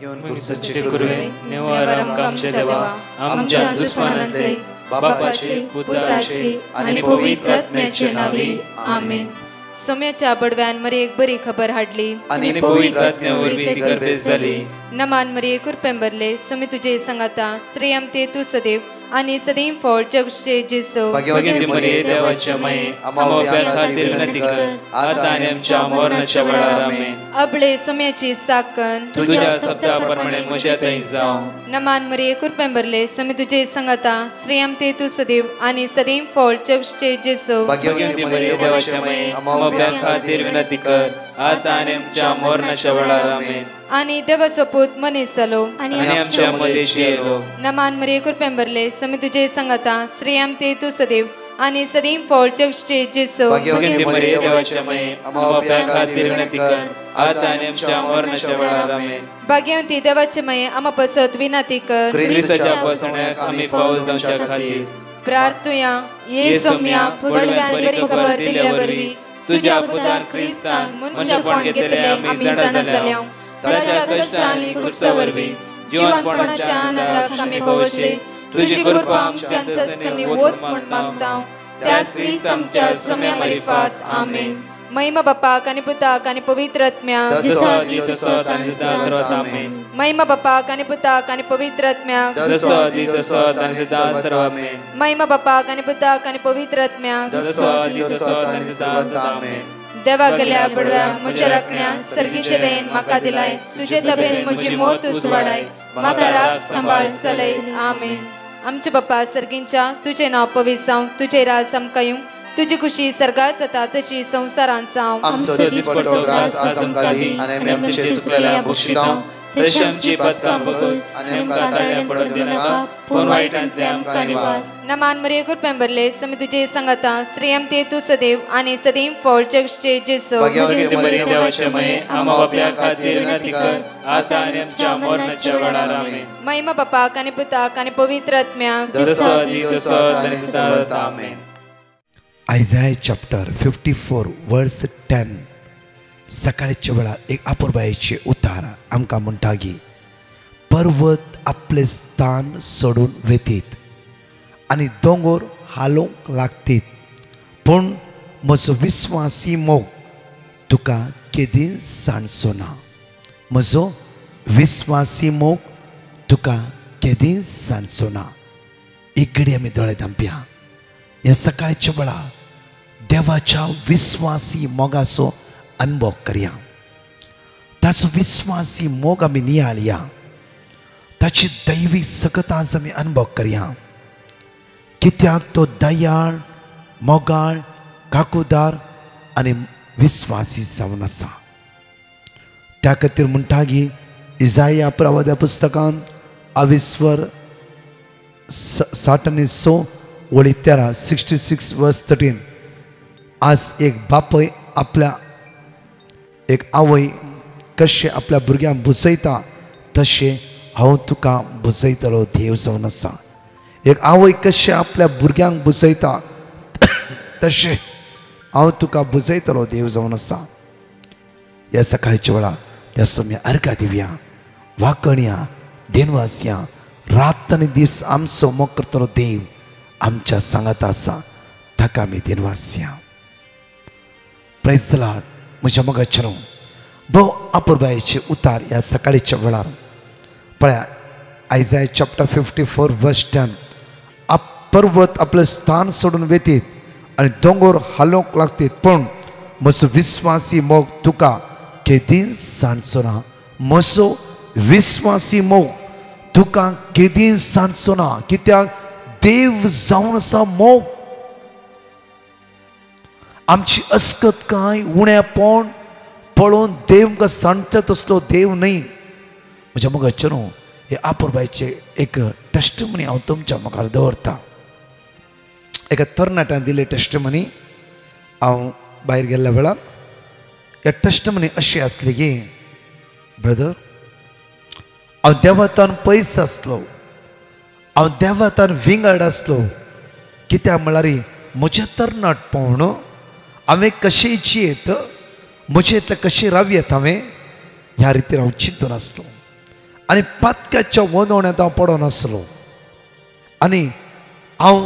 गुरुसंचे गुरुवे नेवारम कामचे देवा आमच्या दुश्मनांतले बापाचे पुत्राचे आणि पवित्र आत्म्याचे नावे आमेन. सोम्याच्या बडव्यान मरे एक बरी खबर हाडली आणि पवित्र आत्म्यावर ती गर्दी झाली. नमान मरे कुरपेंबरले सोमी तुझे संगाता श्रेयम ते तू सदैव आणि सदैव फळ जगचे जेसो. भाग्यवती मरिये देवाच्या माये आम्हा खातीर विनंती कर आता आणि आमच्या मरणाच्या वेळार आमेन. अबळे सोम्याची साकन तुझ्या शब्दाप्रमाणे म्हज्या थंय जावं. नमान मरे कुरपेंबरले सोमी तुझे संगाता श्रेयम ते तू सदैव आणि सदैव फळ जगचे जेसो. भाग्यवती मरिये देवाच्या माये आम्हा खातीर विनंती कर आता आणि आमच्या मरणाच्या वेळार आमेन. आणि देवाचो पूत मनीस जालो आणि आमच्या मध्येशी येलो. नमान मरे कुरपेंबरले सोमी तुझे संगाता श्रेयम ते तू सदैव आणि सदैव फळ जगचे जेसो. भाग्यवती मरिये देवाच्या माये आम्हा खातीर विनंती कर आता आणि आमच्या मरणाच्या वेळार आमेन. भाग्यवती देवाचे माये आम्हा पसत विनंती कर ख्रिस्ताच्या पसण्याक आम्ही पावस जावच्या खातीर प्रार्थुया. ये सोम्या बडव्यान बरी खबर दिल्या वरवी तुझ्या पुतान ख्रिस्तान मनशापण घेतले आम्ही जाणा जाल्या. ताच्या कष्टांनी क्रुसावरवी जीवनपणाच्या आनंदाक आम्ही पवसे तुझी कृपा आमच्या अंतस्करणी वोत म्हण मागता. त्याच ख्रिस्त आमच्या सोम्या मार्फत आमेन. महिमा बापाक आणि पुताक आणि पवित्र आत्म्याक महिमा बापाक आणि पुताक आणि पवित्र आत्म्याक महिमा बापाक आणि पुताक आणि पवित्र आत्म्याक. देवा गेल्या बडव्या म्हज्या राखण्या सर्गीचे देन म्हाका दिलाय तुझे तबेन म्हजी मोत उसवाडाय म्हाका राख सांबाळ चलय आमेन. आमचे बाप्पा सर्गींच्या तुझे नाव पवित्र जावं तुझे राज आमकां येवं तुझी खुशी सर्गात जाता तशी संसारांत जावं. आमचो दिसपट्टो ग्रास आज आमकां दी आनी आमचे सुकलेल्या बक्षितां तशी आमची पदकां बगस आनी आमकां ताळ्यां पडोवन दिनाका पूण वायटांतले आमकां निवार. नमान मरे कुरपेंबरले सोमी तुझे संगाता श्रेयम ते तू सदैव आणि सदैव फळ जगचे जेसो. भाग्यवती मरिये देवाचे माये आम्हा बाप्या खातीर विनंती कर आता आनी आमच्या मरणाच्या वेळार आमेन. महिमा बापाक आणि पुताक आणि पवित्र आत्म्याक आमेन. Isaiah chapter 54 verse 10 सकाळच्या वेळा एक अपूर्वायेचे उतार आमकां म्हणटा की पर्वत आपले स्थान सोडून वेतीत आणि दोंगर हालोवंक लागतीत पूण म्हजो विस्वासी मोग तुका केदीं सांडचो ना. म्हजो विस्वासी मोग तुका केदीं सांडचो ना. एक घडी आमी दोळे धांपया. या सकाळच्या वेळा देवाच्या विश्वासी मोगाचो अनुभव करया. ताचो विश्वासी मोग आमी नियाळया. ताची दैवी सकताज आमी अनुभव करया. कित्याक तो दयाळ मोगाळ काकूदार आनी विश्वासी जावन आसा. त्या खातीर म्हणटा की इजाया प्रवाद्या पुस्तकान 66 वळी 13 66 वर्स 13 आज एक बापय आपल्या एक आवय कशें आपल्या भुरग्यांक बुजयता तशें हांव तुका बुजयतलो देव जावन आसा. एक आवय कशें आपल्या भुरग्यांक बुजयता तशें हांव तुका बुजयतलो देव जावन आसा. ह्या सकाळच्या वेळा त्या सोम्या अर्घा दिवया वाकणया देनवासया. रात आनी दीस आमचो मोग करतलो देव आमच्या सांगात आसा ताका आमी देनवासया. Praise the Lord. म्हज्या मोगाचेर भोव अपूर्वायेचे उतार ह्या सकाळच्या वेळार पळया. आयजाया चॅप्टर 54 वर्स 10 पर्वत आपले स्थान सोडून वेतीत आनी दोंगर हालोवंक लागतीत पूण म्हजो विस्वासी मोग तुका केदीं सांडचो ना. म्हजो विस्वासी मोग तुका केदीं सांडचो ना. कित्याक देव जावन आसा मोग. आमची अस्कत काय उणेपण पळोवन देव आमकां सांडटा तसलो देव न्ही. म्हज्या मोगाचेर हे अपूर्वायेचे एक टेस्टमनी हांव तुमच्या मुखार दवरता. एका तरणाट्यान दिले टेस्टमनी. हांव भायर गेल्ल्या वेळार ह्या टेस्टमनी अशी आसली की ब्रदर हांव देवातान पयस आसलो हांव देवातान विंगड आसलो. कित्याक म्हळ्यार म्हजें तरणाटपण हांवें कशें जियेत म्हजें कशें रावयेत हांवें ह्या रितीन हांव चिंतून आसलो. आनी पातक्याच्या वंदवण्यात हांव पडो नासलो आनी हांव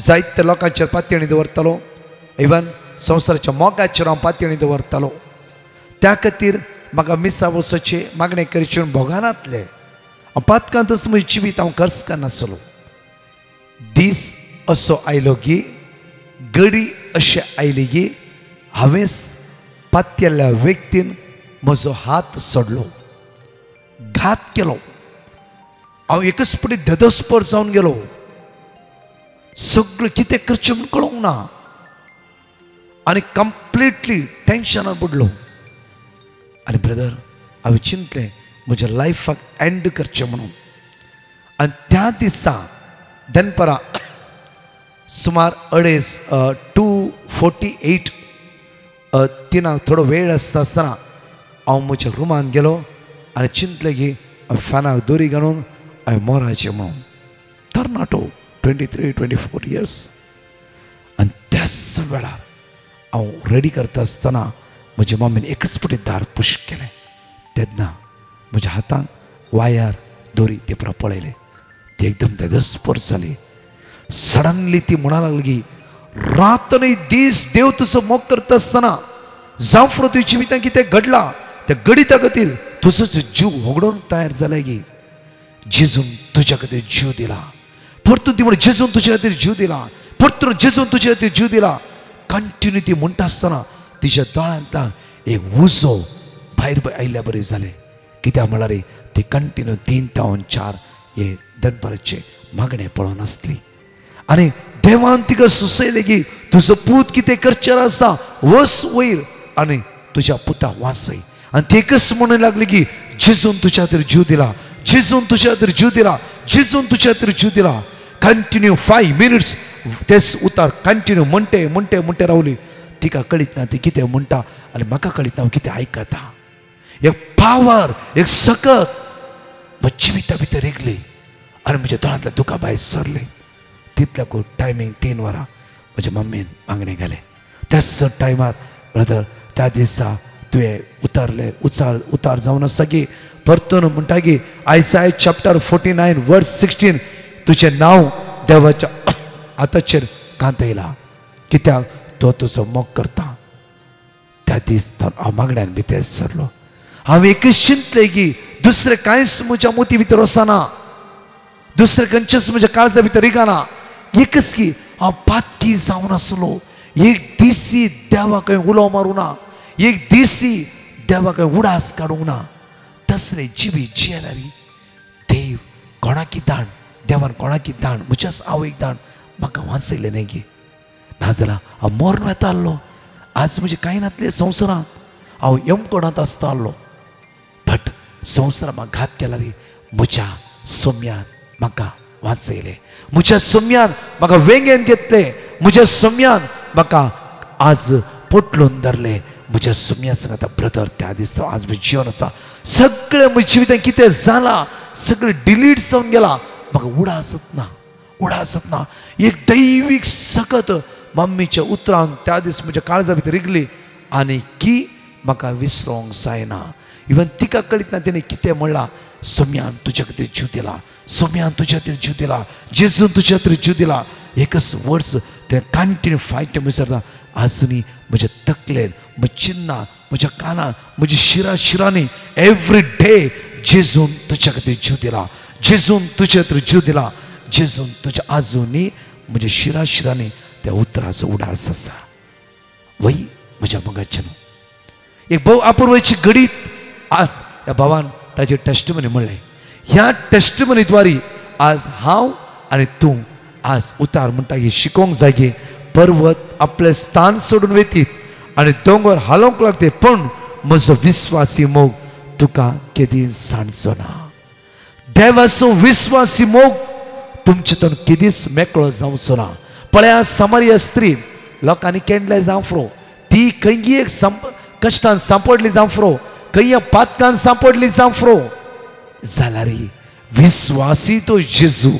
जायत्या लोकांचेर पातयेणी दवरतालो इवन संवसाराच्या मोगाचेर हांव पातयेणी दवरतालो त्या खातीर म्हाका मिसा वचोचें मागणें करचें भोगानातलें हांव पातकांतच म्हजें जिवीत हांव खर्च करनासलो दीस असो आयलो की घडी अशें आयली की हांवें पातयल्ल्या व्यक्तीन म्हजो हात सोडलो घात केलो हांव एकच पटी धदस्पर जावन गेलो सगळें कितें करचें म्हूण कळोंक ना आनी कंप्लिटली टेन्शनान बुडलो आनी ब्रदर हांवें चिंतलें म्हज्या लायफाक एंड करचें म्हणून आनी त्या दिसा दनपरां सुमार 2:48 तिनाक थोडो वेळ आसतना हांव म्हज्या रुमान गेलो आनी चिंतलें की फॅनाक दोरी घालून हांवें मोराचें म्हणून तरणाटो 23-24 इयर्स आनी त्याच वेळार हांव रेडी करता आसतना म्हज्या मम्मीन एकच पटी दार पुश केलें तेन्ना म्हज्या हातान वायर दोरी ते परत पळयले ती एकदम धदस्पर जाली सडनली ती म्हणा लागली की रात न्ही दीस देव तुजो मोग करता आसतना जावं फुडें तुज्या जिवितांत कितें घडलां त्या घडिता खातीर तुजोच जीव होगडोन तयार जालें की जेजून तुज्या खातीर जीव दिला परतून ती म्हण जेजून तुज्या खातीर जीव दिला परतून जेजून तुज्या खातीर जीव दिला कंटिन्यू ती म्हणटा आसतना तिच्या दोळ्यांतल्यान एक उजो भायर आयल्या बरें जालें कित्याक म्हळ्यार ती कंटिन्यू 3 ते 4 हे दनपाराचे मागणें पळोवन आसली आनी देवान तिका सुचयलें की तुजो पूत कितें करचें आसा वच वयर आनी तुज्या पुताक वाचय आनी ती एकच म्हणूंक लागली की जेजून तुज्या खातीर जीव दिला जेजून तुज्या खातीर जीव दिला जेजून तुज्या खातीर जीव दिला कंटिन्यू 5 मिनिट्स तेच उतार कंटिन्यू म्हणटे रावली तिका कळीत ना ती कितें म्हणटा आनी म्हाका कळीत ना हांव कितें आयकता एक पावर एक सकत म्हज्या जिविता भितर येयली आनी म्हज्या दोळ्यांतल्या दुकां भायर सरलें तितल्याकूच टायमींग 3 वरां म्हज्या मम्मीन मागणें घालें त्याच टायमार ब्रदर त्या दिसा तुवें उतार जावन आसा की परतून म्हणटा की आयसाय चॅप्टर 49 वर्स 16 तुजें नांव देवाच्या हाताचेर कांतयलां कित्याक तो तुजो मोग करता त्या दीस हांव मागण्यान भितर सरलो हांव एकच चिंतलें की दुसरें कांयच म्हज्या मोती भितर वचना दुसरें खंयचेच म्हज्या काळजा भितर रिगाना एकच की हांव पातकी जावन आसलो एक दिसी देवाक उलो मारूं ना एक दिसी देवाक उडास काडूंक ना तसलें जिवीत जियेलारी देव कोणाकी दाण देवान कोणाकी दाण म्हज्याच आवयक दाण म्हाका वाचयलें न्ही गे नाजाल्यार हांव मरून येता आसलो आज म्हजे कांय नातले संवसारांत हांव यमकोणांत आसता आसलो बट संवसारांत म्हाका घात केला रे म्हज्या सोम्यान म्हाका वाचयलें म्हज्या सोम्यान म्हाका वेंगेन घेतलें म्हज्या सोम्यान म्हाका आज पोटलून धरलें म्हज्या सोम्या सांगता ब्रदर त्या दिसा आज म्हजें जिवन आसा सगळें म्हज्या जिवितांत कितें जालां सगळें डिलीट जावन गेलां म्हाका उडासत ना एक दैवीक सकत मम्मीच्या उतरान त्या दीस म्हज्या काळजा भितर रिगली आनी की म्हाका विसरोंक जायना इवन तिका कळीत ना तिणें कितें म्हणलां सोम्यान तुज्या खातीर जीव दिला सोम्यान तुज्या खातीर जीव दिला जेजून तुज्या खातीर जीव दिला एकच वर्स तेणें कंटिन्यू फायट विचारता आजुनी म्हज्या तकलेन म्हज्या चिन्नां म्हज्या कानान म्हज्या शिरांनी एवरी डे जेजून तुज्या खातीर जीव दिला जेजून तुज्या खातीर जीव दिला जेजून तुज्या आजुनी म्हज्या शिरांनी त्या उतराचो उडास आसा वय म्हज्या मोगाचें एक भोव अपूर्वाची घडी आज ह्या भावान ताजेर टेस्टिमनी म्हणलें ह्या टेस्टिमनी द्वारे आज हांव आनी तूं आज उतार म्हणटा की शिकोवंक जाय की पर्वत आपलें स्थान सोडून वेतीत आनी दोंगर हालोवंक लागते पूण म्हजो विस्वासी मोग तुका केदीच सांडचो ना देवाचो विस्वासी मोग तुमचेतून केदीच मेकळो जावचो ना पळया समारिया स्त्री लोकांनी केंडलें जावं फ्रो ती खंय एक कश्टान सांपडली जावं फ्रो खंय पातकान सांपडली जावं फ्रो जाल्यार विस्वासी तो जेजू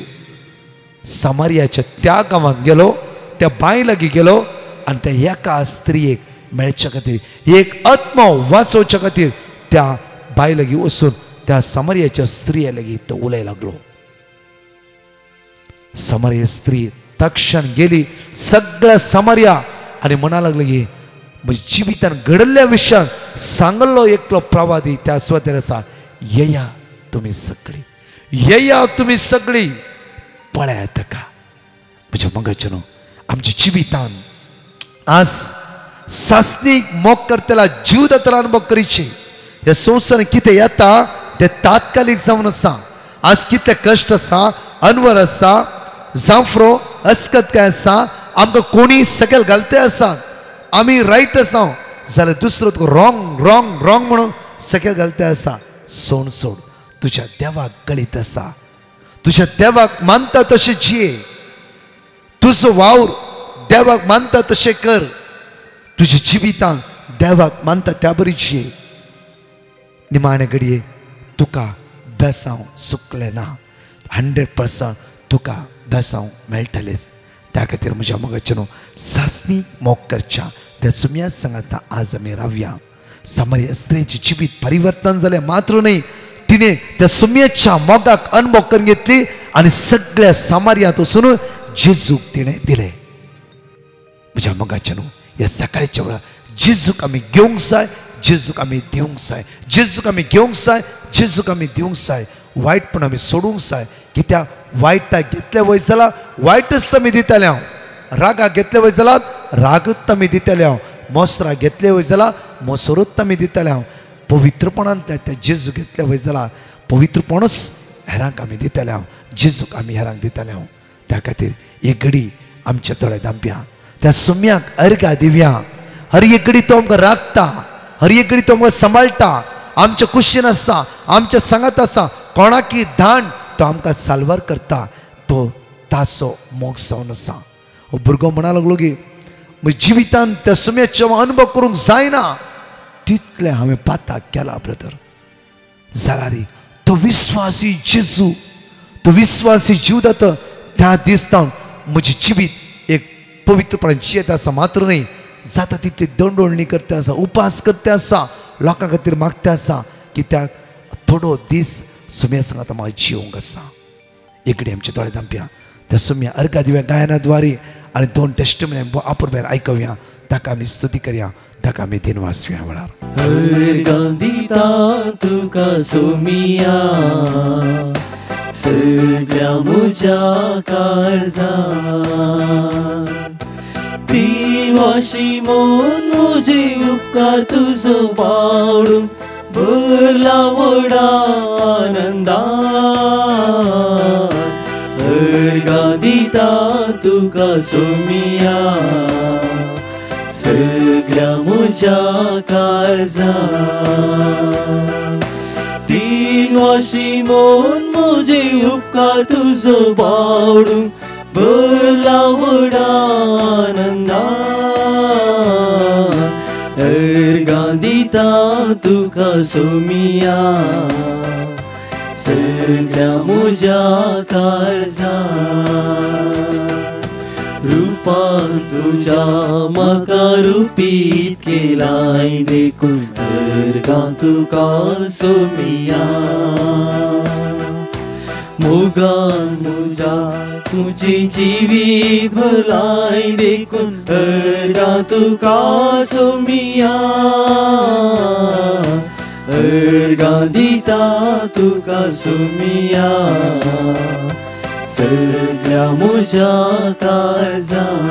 समारियाच्या त्या गांवांत गेलो त्या बांय लागीं गेलो आनी त्या एका स्त्रियेक मेळच्या खातीर एक आत्मा वाचोवच्या खातीर त्या बांय लागीं वचून त्या समारियाच्या स्त्रिये लेगीत तो उलय लागलो. समारिया स्त्री तक्षण गेली सगळ्या समारिया आणि म्हणा लागली की म्हणजे जिवितान घडल्या विशयान सांगलो एकलो प्रवादी त्या स्वतेर आसा, येया तुम्ही सगळी, येया तुम्ही सगळी पळयात का. म्हज्या मगाच्यानो आमच्या जिवितान आज सासनीक मोग करतेला जीव दातार अनुभव करीचे. हे संवसार कितें येता ते तात्कालिक जावन आसा. आज कितले कश्ट आसा, अनवर आसा, जांफ्रो अस्कत काय आसा, आमकां कोणी सकयल घालते आसात, आमी रायट आसा जाल्यार दुसरो तुका रॉंग रॉंग रॉंग म्हणून सकयल घालते आसा. सोड सोड, तुज्या देवाक कळीत आसा, तुज्या देवाक मानता तशें जिये, तुजो वावर देवाक मानता तशें कर, तुज्या जिवितांत देवाक मानता त्या बरी जिये. निमाणे घडये तुका बेसांव सुकलें ना. 100% तुका बेसांव मेळटलेंच. त्या खातीर म्हज्या मोगाच्यानो सासनीक मोग करच्या त्या सुम्या सांगाता आज आमी रावया. समारिया स्त्रीचें जिवीत परिवर्तन जालें मात्र न्ही, तिणें त्या सुम्याच्या मोगाक अनुभव करून घेतली आनी सगळ्या समारियांत वचून जेजूक तिणें दिलें. म्हज्या मोगाच्यानो ह्या सकाळच्या वेळार जेजूक आमी घेवंक जाय, जेजूक आमी दिवंक जाय, जेजूक आमी घेवंक जाय, जेजूक आमी दिवंक जाय. वायटपण आमी सोडूंक जाय. कित्याक वायटाक घेतले वय जाल्यार वायटच आमी दितले हांव, रागाक घेतले वय जाल्यार रागच आमी दितले हांव, मोसराक घेतले वय जाल्यार मोसरूच आमी दितले हांव. पवित्रपणान ते जेजू घेतले वय जाल्यार पवित्रपणूच हेरांक आमी दितले हांव, जेजूक आमी हेरांक दितले हांव. त्या खातीर एक घडी आमच्या दोळे धांपया, त्या सुम्याक अर्घा दिवया. हर एक घडी तो आमकां राखता, हर एक घडी तो आमकां सांबाळटा, आमच्या कुशीन आसा, आमच्या सांगात आसा, कोणाकी धाण तो आमकां साल्वार करता. तो तासो मोग जावन आसा. हो भुरगो म्हणा लागलो की म्हज्या जिवितान त्या सुम्याचो अनुभव करूंक जायना तितलें हांवें पाताक केला ब्रदर. जाल्यार तो विस्वासी जेजू, तो विस्वासी जीवदाता त्या दिसतावन म्हजें जिवीत एक पवित्रपणान जियेत आसा. मात्र न्ही, जाता तितली दंडोळणी करते आसा, उपास करते आसा, लोकां खातीर मागते आसा. कित्याक थोडो दीस सुम्या सांगात म्हाका जिवंक आसा. एक आमचे दोळे धांपया, त्या सुम्या अर्घा दिव्या गायनाद्वारे आनी 2 टेस्टमनी आपुरभेर आयकव्या. ताका आमी स्तुती करया, ताका आमी दिन वाचव्या. वेळार अर्घा दिता तुका सुमिया सगळ्या म्हज्या काळजान, दिवाशी म्हूण म्हजे उपकार तुजो पावडून भरला व्हडा आनंदान. अर्घा दिता तुका सुमिया सगळ्या म्हज्या काळजान, दिवाशी म्हूण म्हजे उपकार तुजो पावडून भरला व्हडा आनंदान. अर्घा दिता तुका सुमिया सगळ्या म्हज्या काळजान. रूपान तुज्या म्हाका रुपीत केलाय देखून अर्घा तुका सुमिया. मोगान म्हज्या तुजें जिवीत भलाय देखून अर्घा तुका सुमिया. अर्घा दिता तुका सुमिया सगळ्या म्हज्या काळजान.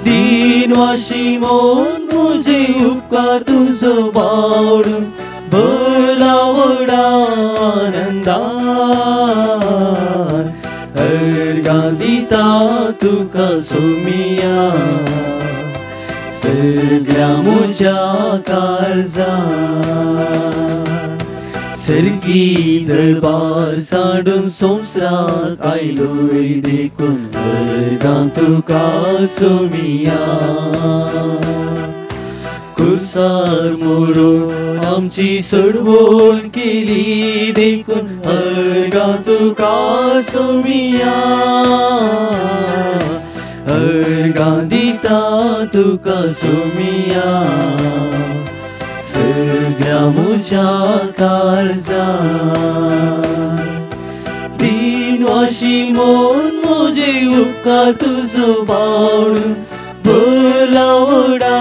दिनवाशी म्हूण म्हजे उपकार तुजो पावडून भरला व्हडा आनंदान. अर्घा दिता तुका सुमिया सगळ्या म्हज्या काळजान. सर्गी दरबार सांडून संवसाराक आयलोय देखून अर्घा तुका सुमिया. खुर्सार मोडून आमची सोडवण केली देखून अर्घा तुका सुमिया. अर्घा दिता तुका सुमिया सगळ्या म्हज्या काळजात दिनवाशी मन म्हजे उपकार तुजो वाडून भरला व्हडा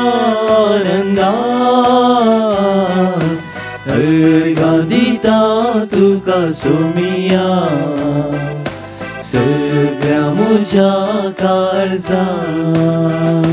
आनंदान अर्घा दिता तुका सोमिया सगळ्या म्हज्या काळजात.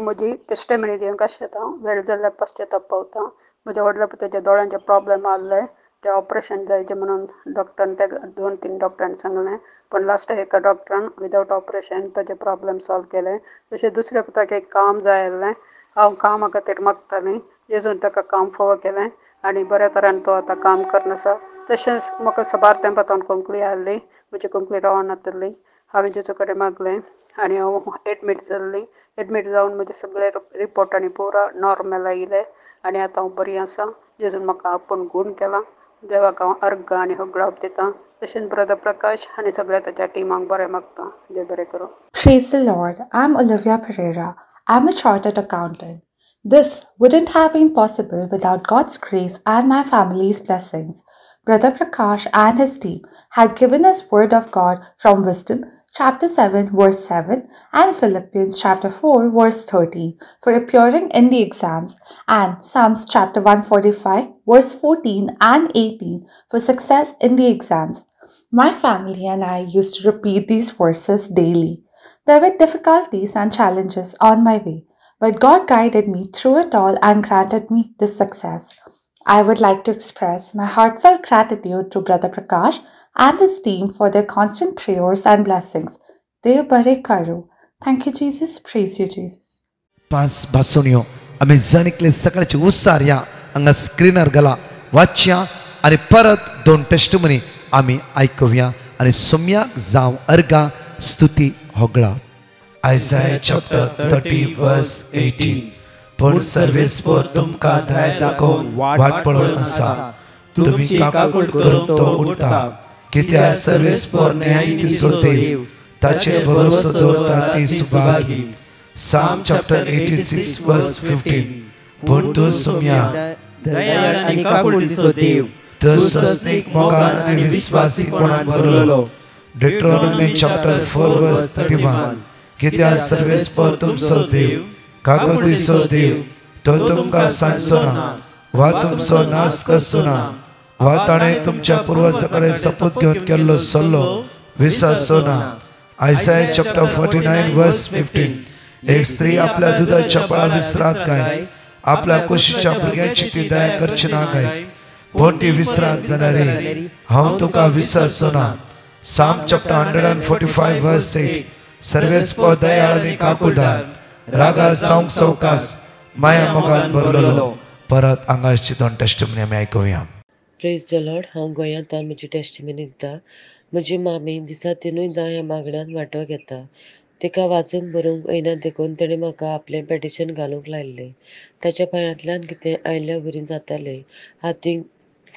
म्हजी टेस्टमनी दिवंक कशें येता वेळ जाल्ल्यार पश्चाताप पावता. म्हज्या व्हडल्या पुताच्या दोळ्यांचे प्रॉब्लेम आसले ते ऑपरेशन जायचे म्हणून डॉक्टरान ते 2-3 डॉक्टरांनी सांगलें पण लास्ट एका डॉक्टरान विदावट ऑपरेशन ताचे प्रॉब्लेम सॉल्व केले. तशें दुसऱ्या पुताक एक काम जाय आसलें हांव कामा खातीर मागतालीं जेजून ताका काम फावो केलें आनी बऱ्या तरेन तो आतां काम करना आसा. तशेंच म्हाका साबार तेंपान कुंकली आसली म्हजी कुंकली रावना नासली हांवें जेजू कडेन मागलें आनी हांव एडमीट जाल्ली. एडमीट जावन म्हजे सगळे रिपोर्टांनी पुरा नॉर्मल आयिल्ले आनी आतां हांव बरी आसा. जेजून म्हाका आपूण गूण केला देवाक हांव अर्घ आनी होगळाप दितां. तशेंच ब्रदर प्रकाश आनी सगळ्या ताच्या टिमाक बरें मागता. देव बरें करूं. Praise the Lord. I'm Olivia Pereira. I'm a chartered accountant. This wouldn't have been possible without God's grace and my family's blessings. Brother Prakash and his team had given us Word of God from Wisdom chapter 7 verse 7 and Philippians chapter 4 verse 13 for appearing in the exams and Psalms chapter 145 verse 14 and 18 for success in the exams. My family and I used to repeat these verses daily. There were difficulties and challenges on my way, but God guided me through it all and granted me this success. I would like to express my heartfelt gratitude to Brother Prakash and his team for their constant prayers and blessings. Dev bare karu. Thank you, Jesus. Praise you, Jesus. 5 भासोन्यो आम्ही जाणिकले सकाळची उत्सार या हांगा screener घाला वाचया आणि परत 2 testimony आम्ही ऐकूया आणि सोम्याक जावं अर्घा स्तुती होगळा. Isaiah chapter 30 verse 18 पण सर्वेस्पर तुमका दया दाखोवन वाट पळोवन आसा तुम्ही काकूट करून तो उठता कित्याक सर्वेस्पर न्यायानिती देव ताचेर भरोसो दवरता ती सुभागी. Psalm chapter 86 verse 15 पण तू सोम्या दयाळ आनी काकुळटीचो देव तो सस्तीक मोगान आनी विश्वासीपणान भरलेलो. Deuteronomy chapter 4 verse 31 कित्याक सर्वेस्पर तुमचो देव काकुळटीचो देव तो तुमकां सांगचो ना वा तुमचो नाश करचो ना वा ताणें तुमच्या पुर्वजां कडेन सपूत घेवन केल्लो सल्लो विसरचो ना. Isaiah chapter 49 verse 15 एक स्त्री आपल्या दुधाच्या पळा विसरात काय आपल्या कुशीच्या भुरग्यांची ती दया करची ना काय पण ती विसरात जाल्यार हांव तुका विसरचो ना. Psalm chapter 145 verse 8 सर्वेस्पर दयाळ आनी काकूदार रागा जावंक सवकास माया मोगान भरलेलो. परत आंगाची 2 टेस्टमनी आमी ऐकूया. Praise the Lord. हांव गोंयांतल्यान म्हजी टेस्टमनी दिता. म्हजी मामी दिसा 3दा ह्या मागण्यांत वांटो घेता. तिका वाचूंक बरोवंक येना देखून ताणें म्हाका आपलें पेटिशन घालूंक लायिल्लें. ताच्या पांयांतल्यान कितें आयल्यार बरी जातालें. हातीक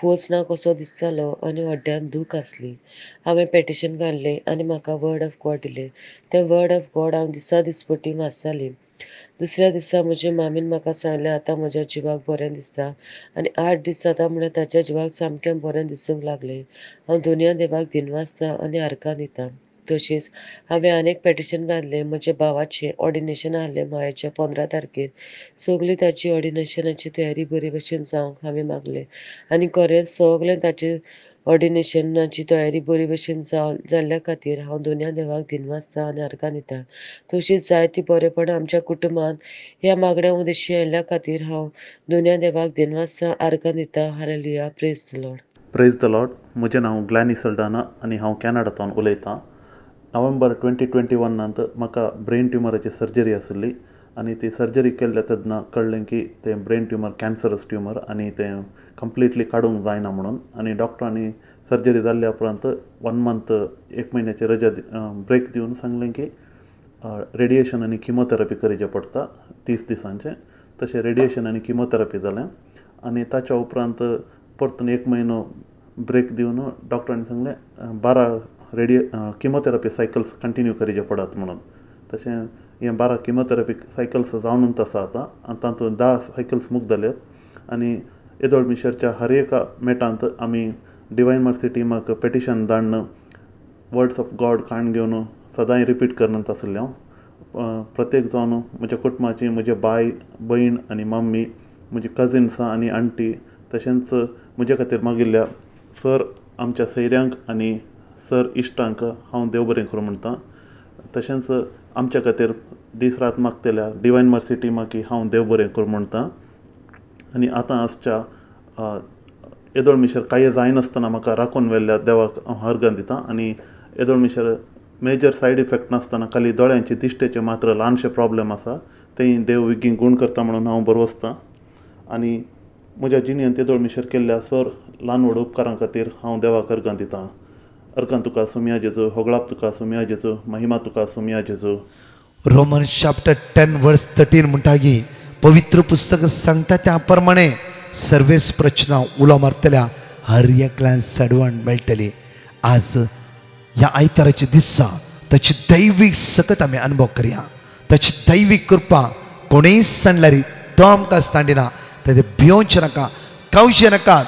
फोर्स ना कसो दिसतालो आनी हड्ड्यांत दूख आसली. हांवें पेटिशन घाल्लें आनी म्हाका वर्ड ऑफ गॉड दिलें. तें वर्ड ऑफ गॉड हांव दिसा दिसपटी वाचतालीं. दुसऱ्या दिसा म्हज्या मामीन म्हाका सांगलें आतां म्हज्या जिवाक बरें दिसता आनी 8 दीस जाता म्हणल्यार ताच्या जिवाक सामकें बरें दिसूंक लागलें. हांव दुनिया देवाक दिनवासतां आनी आर्गां दितां. तशेंच हांवें आनीक पेटिशन घातलें म्हज्या भावाचें ऑर्डिनेशन आहलें मायाच्या 15 तारखेर. सगळी ताची ऑर्डिनेशनाची तयारी बरे भशेन जावंक हांवें मागलें आनी खरेंच सगळें ताचे ऑर्डिनेशनाची तयारी बरे भशेन जाल्ल्या खातीर हांव दुनिया देवाक दिनवासतां आनी आर्गां दितां. तशींच जायतीं बरेपणां आमच्या कुटुंबांत ह्या मागण्या उद्देशी आयिल्ल्या खातीर हांव दुनिया देवाक दिनवासतां आर्गां दितां. Hallelujah. Praise the Lord. Praise the Lord. म्हजें नांव ग्लॅनी सल्डाना आनी हांव कॅनडांतल्यान उलयतां. नोव्हेंबर 2021 म्हाका ब्रेन ट्युमराची सर्जरी आसली आनी ती सर्जरी केल्ल्या तेन्ना कळ्ळें की तें ब्रेन ट्युमर कॅन्सरस ट्युमर आनी तें कंप्लिटली काडूंक जायना म्हणून. आनी डॉक्टरांनी सर्जरी जाल्ल्या उपरांत 1 मंथ 1 म्हयन्याची रजा ब्रेक दिवन सांगलें की रेडिएशन आनी किमोथेरपी करचें पडटा 30 दिसांचें. तशें रेडिएशन आनी किमोथेरपी जालें आनी ताच्या उपरांत परतून 1 म्हयनो ब्रेक दिवन डॉक्टरांनी सांगलें 12 किमोथेरपी सायकल्स कंटिन्यू करचे पडत म्हणून. तशें हे 12 किमोथेरपी सायकल्स जावनूच आसा आतां आनी तातूंत 10 सायकल्स मूख जाल्यात आनी येदोळ मिशरच्या हर एका मेटांत आमी डिवायन मर्सी टिमाक पेटिशन धाडन वर्ड्स ऑफ गॉड काण घेवन सदांय रिपीट करनात आसले हांव प्रत्येक जावन म्हज्या कुटुंबाची म्हजे बाय भयण आनी मम्मी म्हजी कजिन्सां आनी आंटी तशेंच म्हजे खातीर मागिल्ल्या सर आमच्या सैऱ्यांक आनी सर इश्टांक हांव देव बरें करूं म्हणटा तशेंच आमच्या खातीर दीस रात मागतल्या डिवायन मर्सी टिमाकी हांव देव बरें करूं म्हणटा आनी आतां आजच्या येदोळ मिशर कांय जायनासतना म्हाका राखून व्हेल्ल्या देवाक हांव अर्घन दितां आनी येदोळ मिशर मेजर सायड इफेक्ट नासतना खाली दोळ्यांचे दिश्टेचे मात्र ल्हानशे प्रॉब्लेम आसा तें देव विगीन गूण करता म्हणून हांव बरो वचतां आनी म्हज्या जिणेंत येदोळ मिशर केल्ल्या सर ल्हान व्हड उपकारां खातीर हांव देवाक अर्घन दितां अर्घन तुका सुमिया जेजू होगळाप तुका सुमिया जेजू महिमा तुका सुमिया जेजू. रोमन्स चॅप्टर 10 वर्स 13 म्हणटागी पवित्र पुस्तक सांगता त्या प्रमाणे सर्वेस प्रचना उलो मारतल्या हर एकल्यान सडवण मेळटली. आज ह्या आयताराच्या दिसा ताची दैवीक सकत आमी अनुभव करया. ताची दैवीक कृपा कोणेय सांडल्यारी तो आमकां सांडिना. ताचे भियोवचे नाका कावचे नाका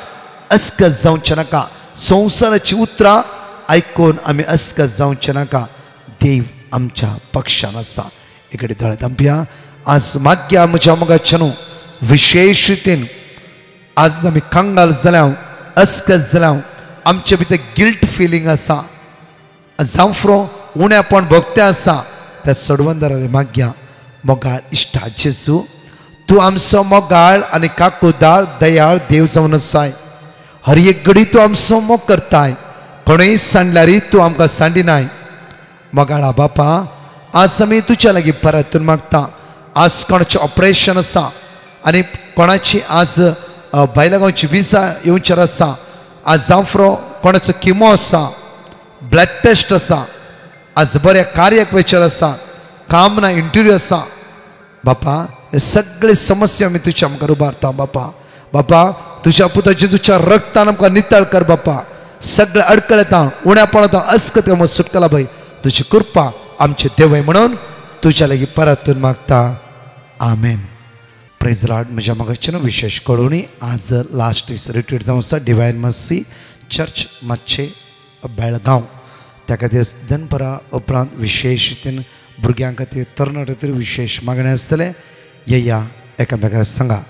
अस्क जावचे नाका संवसाराची उतरां आयकून आमी अस्क जावचे नाका. देव आमच्या पक्षान आसा. इकडे दोळे धांपया. आज माग्या म्हज्या मोगाच्या न्हू विशेष रितीन आज आमी कांगाल जाल्या अस्क जाल्या आमचे भितर गिल्ट फिलींग आसा जावफ्रो उणेपण भोगते आसा त्या सडवंदराले माग्या मोगाळ इश्टा जेजू तूं आमचो मोगाळ आनी काकूदाळ दयाळ देव जावन आसाय. हर एक घडी तूं आमचो मोग करताय. कोणेय सांडल्यारी तूं आमकां सांडिनाय. मोगाळा बापा आज आमी तुज्या लागीं परतून मागता. आज कोणाचें ऑपरेशन आसा आनी कोणाची आज भायल्या विजा येवचेर आसा. आज जावफ्रो कोणाचो किमो आसा ब्लड टेस्ट आसा आज बऱ्या कार्याक वेचेर आसा काम ना इंटरव्यू आसा. बापा हे सगळे समस्या आमी तुज्या आमकां उबारता. बापा तुज्या पुता जेजूच्या रक्तान आमकां नितळ कर. बापा सगळे अडकळेता उण्यापणां अस्कत सुटकला बाई तुजी कृपा आमचे देवय म्हणून तुज्या लागीं परतून मागता. आमेन. Praise Lord. म्हज्या मोगाच्यान विशेष कळोवणी आज लास्ट दीस रिट्रीट जावं आसा डिवायन मर्सी चर्च मातशे बेळगांव त्या खातीर दनपरा उपरांत विशेष रितीन भुरग्यां खातीर तरणाट्यां खातीर विशेष मागणे आसतले. येया एकामेकाक सांगा.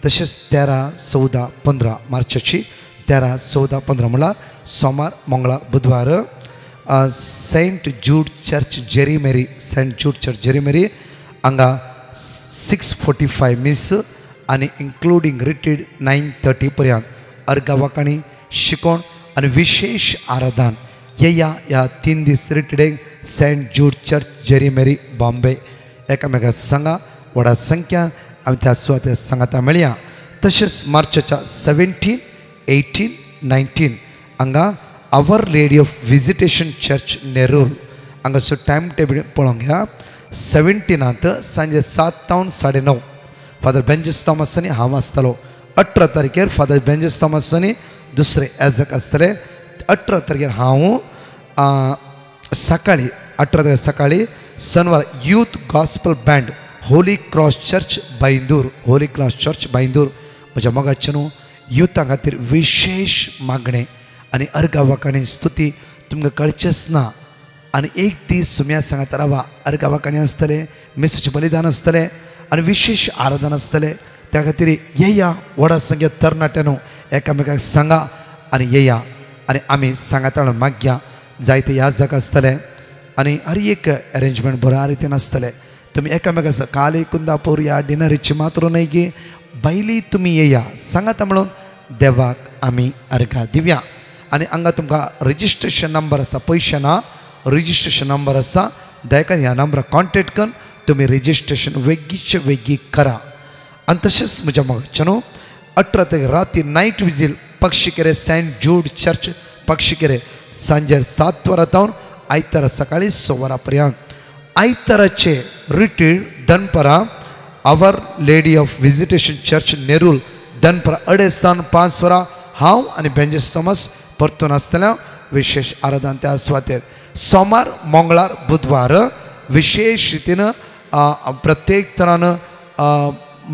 तशेंच 13, 14, 15 मार्चाची 13, 14, 15 म्हणल्यार सोमार मंगळार बुधवार सेंट जूड चर्च जेरी मेरी हांगा 6:45 मिस आनी इन्क्लुडींग रिट्रीट 9:30 पर्यंत अर्घवाकाणी शिकोण आनी विशेष आराधन. येया ह्या 3 दीस रिट्रीटेक सेंट जूड चर्च जेरी मेरी बॉम्बे. एकामेकाक सांगा. व्हडा संख्यान आमी त्या सुवातेर सांगाता मेळया. तशेंच मार्चाच्या 17, 18, 19 हांगा our lady of visitation church Nerul हांगासो टायम टेबल पळोवंक घ्या. 17 सांजे 7 to 9:30 फादर बेंजस थॉमसानी हांव आसतलो. 18 तारखेर फादर बेंजस थॉमसानी दुसरे एजक आसतले. 18 तारखेर हांव सकाळी 18 तारखेर सकाळी शनिवार youth gospel band holy cross church Byndoor म्हज्या मोगाचे न्हू युथा खातीर विशेष मागणे आनी अर्घवाकाणी स्तुती तुमकां कळचेच ना. आनी एक दीस सुम्या सांगात रावा अर्घवाकाणी आसतले मिसाचें बलिदान आसतलें आनी विशेष आराधन आसतलें. त्या खातीर येया व्हडा संख्या तरणाट्यानो एकामेकाक सांगा आनी येया आनी आमी सांगाताळ मागया. जायते याजक आसतले आनी हर एक अरेंजमेंट बऱ्या रितीन आसतलें. तुमी एकामेकाक काली कुंदापूर या डिनरीची मात्र न्हय की बैली तुमी येया सांगाता म्हणून देवाक आमी अर्घा दिवया. आनी हांगा तुमकां रजिस्ट्रेशन नंबर आसा. पयशे ना रजिस्ट्रेशन नंबर आसा. दयकान ह्या नंबराक कॉन्टेक्ट करून तुमी रजिस्ट्रेशन वेगीचे वेगी करा. आनी तशेंच म्हज्या मोगाचे न्हू 18 तारखेर राती नायट विजील पक्षिकेरे सेंट जूड चर्च पक्षिकेरे सांजे 7 वरां आयतारा सकाळी 6 वरां पर्यंत. आयताराचे रिट्रीट दनपरा our lady of visitation church Nerul दनपरा 5:30 वरां हांव आनी बेंजस थॉमस परतून आसतल्या. विशेष आराधन त्या सुवातेर सोमार मंगळार बुधवार विशेष रितीन प्रत्येक तरान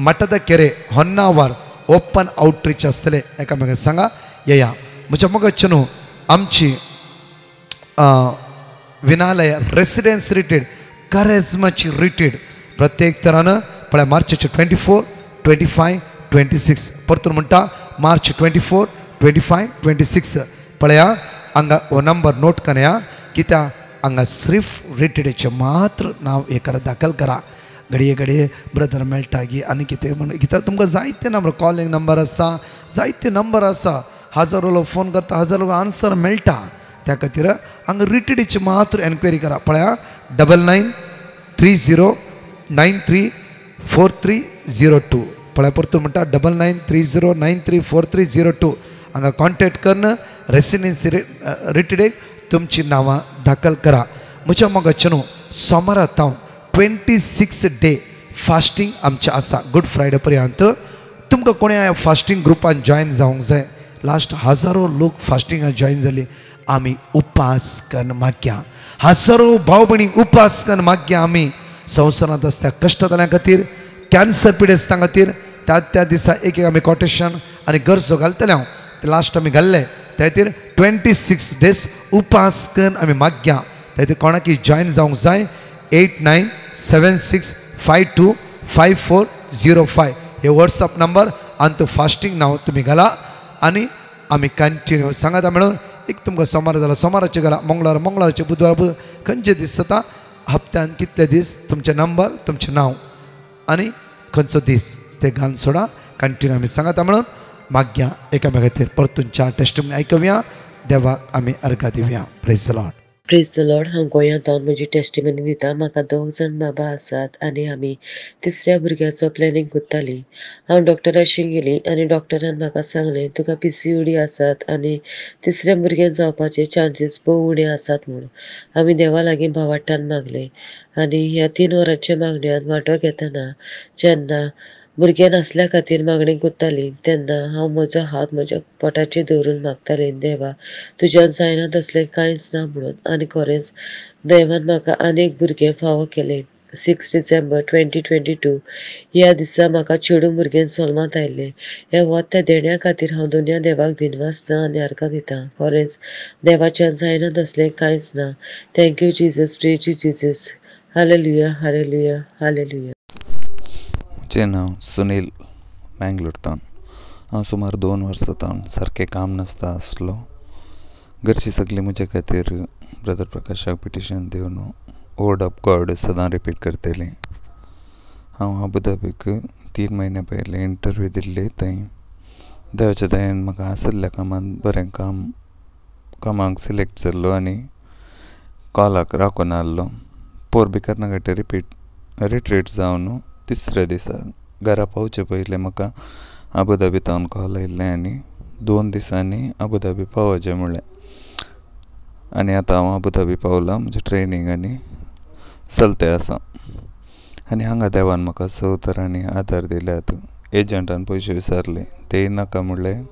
मठद केरे होन्नावर ओपन आउटरीच आसतले एकामेकांक सांगा येया म्हज्या मोगाचे न्हू आमची विनालय रेसिडेन्स रिट्रीट करेजमाची रिट्रीट प्रत्येक तरान पळय मार्चाचे 24, 25, 26 परतून म्हणटा मार्च 24, 25, 26 पळया हांगा हो नंबर नोट करया कित्या हांगा सिर्फ रिट्रीटेचे मात्र नांव हे करा दाखल करा घडये घडये ब्रदर मेळटा गी आनी कितें म्हण कित्याक तुमकां जायते नंबर कॉलिंग नंबर आसा जायते नंबर आसा हजारो लोक फोन करता हजारो लोक आन्सर मेळटा त्या खातीर हांगा रिट्रीटेची मात्र एनक्वायरी करा पळया 9930934302 पळय परतून म्हणटा 9930934302 हांगा कॉन्टेक्ट करून रेसिडेन्सी रिट्रीटेक तुमची नांवां दाखल करा म्हज्या मोगाचे न्हू सोमारा तावन 26 डे फास्टींग आमचें आसा गुड फ्रायडे पर्यंत तुमकां कोणी फास्टींग ग्रुपान जॉयन जावंक जाय लास्ट हजारो लोक फास्टींगाक जॉयन जाली आमी उपास करून मागया हजारो भाव भयणी उपास करून मागया आमी संवसारांत आसता कश्टताल्या खातीर कॅन्सर पिडेस्तां खातीर त्या दिसा एक आमी कोटेशन आनी गरजो घालतले हांव ते लास्ट आमी घाल्ले त्या खातीर 26 डेज उपास करून आमी मागया त्या खातीर कोणाकी जॉयन जावंक जाय 8976525405 हे व्हॉट्सअप नंबर आनी तो फास्टींग नांव तुमी घाला आनी आमी कंटिन्यू सांगाता मेळून एक तुमकां सोमार जालो सोमाराचे घाला मंगळाराचे बुधवार खंयचे दीस जाता हप्त्यान कितले दीस तुमचे नंबर तुमचें नांव आनी खंयचो दीस ते घालून सोडा कंटिन्यू आमी सांगाता मेळून मागया एकामेका खातीर परतून 4 टेस्टिमनी आयकुया देवाक आमी अर्घा दिवया praise the Lord praise the Lord हांव गोंयांत रावन म्हजी टेस्टिमनी दिता म्हाका 2 जाण बाबा आसात आनी आमी तिसऱ्या भुरग्याचो प्लॅनिंग करतालीं हांव डॉक्टराशी गेली आनी डॉक्टरान म्हाका सांगलें तुका PCOD आसात आनी तिसऱ्या भुरग्यान जावपाचे चान्सीस भोव उणे आसात म्हणून आमी देवा लागीं भावार्थान मागलें आनी ह्या 3 वरांच्या मागण्यांत वांटो घेतना जेन्ना भुरगें नासल्या खातीर मागणी करतालीं तेन्ना हांव म्हजो हात म्हज्या पोटाचेर दवरून मागतालें देवा तुज्यान जायना तसलें कांयच ना म्हणून आनी खरेंच देवान म्हाका आनीक भुरगें फावो केलें 6 डिसेंबर 2022 ह्या दिसा म्हाका चेडूं भुरगें जल्मांत आयिल्लें ह्या वोत्या देण्या खातीर हांव दुनिया देवाक दिनवासता आनी अर्घ दितां खरेंच देवाच्यान जायना तसलें कांयच ना thank you Jesus praise Jesus hallelujah hallelujah hallelujah म्हजें नांव सुनील मँगलोरतान हांव सुमार 2 वर्सां तावन सारकें काम नासता आसलो घरची सगळीं म्हजे खातीर ब्रदर प्रकाशाक पिटिशन दिवन वर्ड ऑफ गॉड सदां रिपीट करतलीं हांव अबुधाबीक 3 म्हयने पयलीं इंटरव्यू दिल्ली थंय देवाच्या दयेन म्हाका आसल्या कामांत बरें कामाक सिलेक्ट जाल्लो आनी कॉलाक राखून आसलो पोरबीकर नागाटे रिट्रीट जावन तिसऱ्या दिसा घरा पावचे पयलें म्हाका अबुधाबी तावन कॉल आयिल्लें आनी 2 दिसांनी अबुधाबी पावचें म्हणलें आनी आतां हांव अबुधाबी पावलां म्हजें ट्रेनींग आनी चलतें आसा आनी हांगा देवान म्हाका सवतरांनी आदार दिल्यात एजंटान पयशे विचारले तेय नाका म्हणलें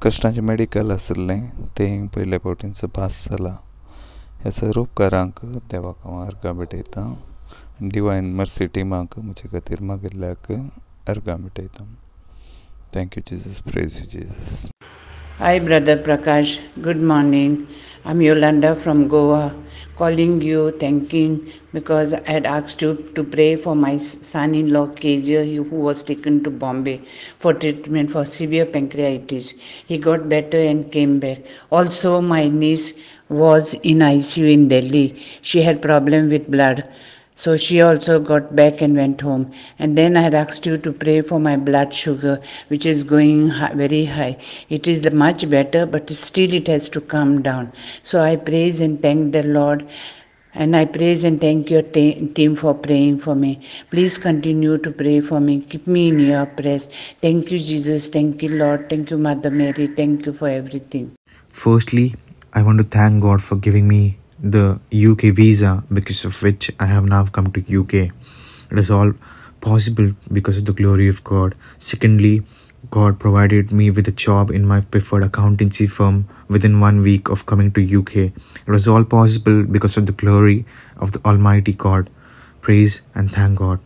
कश्टाचें मेडिकल आसलें तें पयले फावटींचो पास जाला ह्या सर उपकारांक देवाक हांव अर्घा भेटयतां डिवायन मर्सी टिमाक म्हजे खातीर मागिल्ल्याक अर्घा भेटयतां thank you Jesus praise you Jesus Hi, Brother Prakash. Good morning. I'm Yolanda from Goa, calling you, thanking because I had asked you to pray for my son-in-law, Kezia, who was taken to Bombay for treatment for severe pancreatitis. He got better and came back. Also, my niece was in ICU in Delhi. She had problem with blood. So she also got back and went home. And then I had asked you to pray for my blood sugar, which is going very high. It is much better, but still it has to come down. So I praise and thank the Lord. And I praise and thank your team for praying for me. Please continue to pray for me. Keep me in your prayers. Thank you, Jesus. Thank you, Lord. Thank you, Mother Mary. Thank you for everything. Firstly, I want to thank God for giving me the UK visa, because of which I have now come to UK. It is all possible because of the glory of God. Secondly, God provided me with a job in my preferred accountancy firm within 1 week of coming to UK. It was all possible because of the glory of the Almighty God. Praise and thank God.